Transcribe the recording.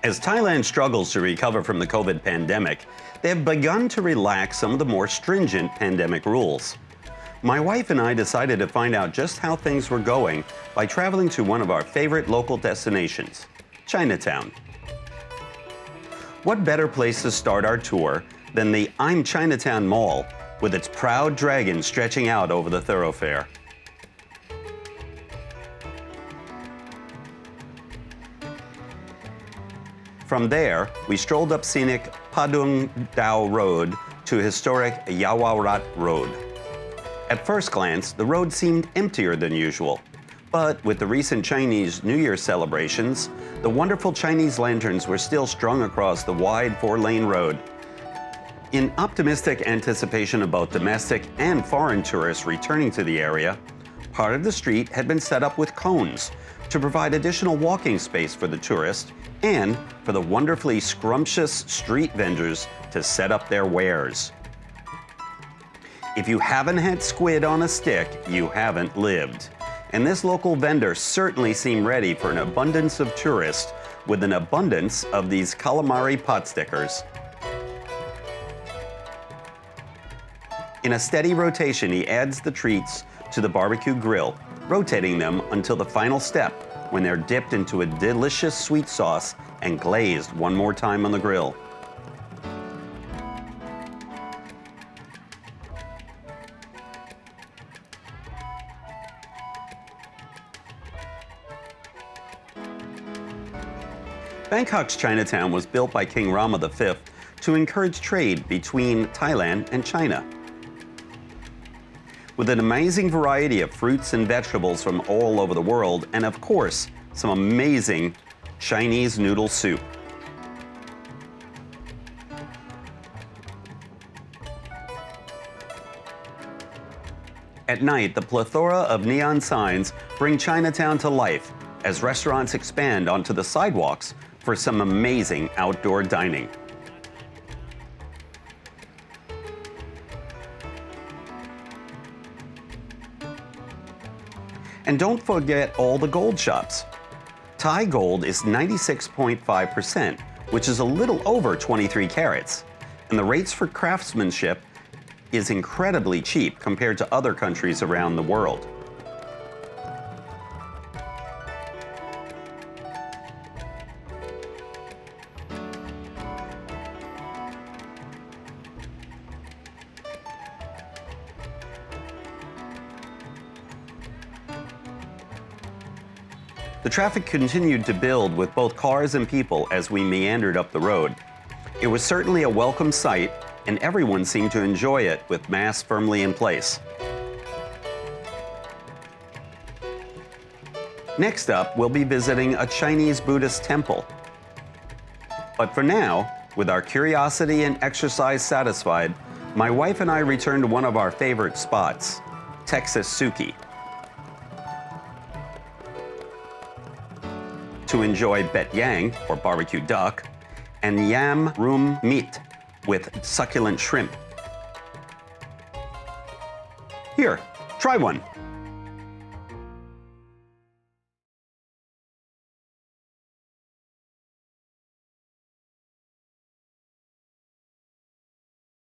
As Thailand struggles to recover from the COVID pandemic, they have begun to relax some of the more stringent pandemic rules. My wife and I decided to find out just how things were going by traveling to one of our favorite local destinations, Chinatown. What better place to start our tour than the Chinatown Mall with its proud dragon stretching out over the thoroughfare. From there, we strolled up scenic Padung Dao Road to historic Yawarat Road. At first glance, the road seemed emptier than usual, but with the recent Chinese New Year celebrations, the wonderful Chinese lanterns were still strung across the wide 4-lane road. In optimistic anticipation of both domestic and foreign tourists returning to the area, part of the street had been set up with cones to provide additional walking space for the tourist and for the wonderfully scrumptious street vendors to set up their wares. If you haven't had squid on a stick, you haven't lived. And this local vendor certainly seemed ready for an abundance of tourists with an abundance of these calamari pot stickers. In a steady rotation, he adds the treats to the barbecue grill, rotating them until the final step, when they're dipped into a delicious sweet sauce and glazed one more time on the grill. Bangkok's Chinatown was built by King Rama V to encourage trade between Thailand and China. With an amazing variety of fruits and vegetables from all over the world, and of course, some amazing Chinese noodle soup. At night, the plethora of neon signs bring Chinatown to life as restaurants expand onto the sidewalks for some amazing outdoor dining. And don't forget all the gold shops. Thai gold is 96.5%, which is a little over 23 carats, and the rates for craftsmanship is incredibly cheap compared to other countries around the world. The traffic continued to build with both cars and people as we meandered up the road. It was certainly a welcome sight, and everyone seemed to enjoy it with masks firmly in place. Next up, we'll be visiting a Chinese Buddhist temple. But for now, with our curiosity and exercise satisfied, my wife and I returned to one of our favorite spots, Texas Suki, to enjoy bet yang, or barbecue duck, and yam room meat with succulent shrimp. Here, try one.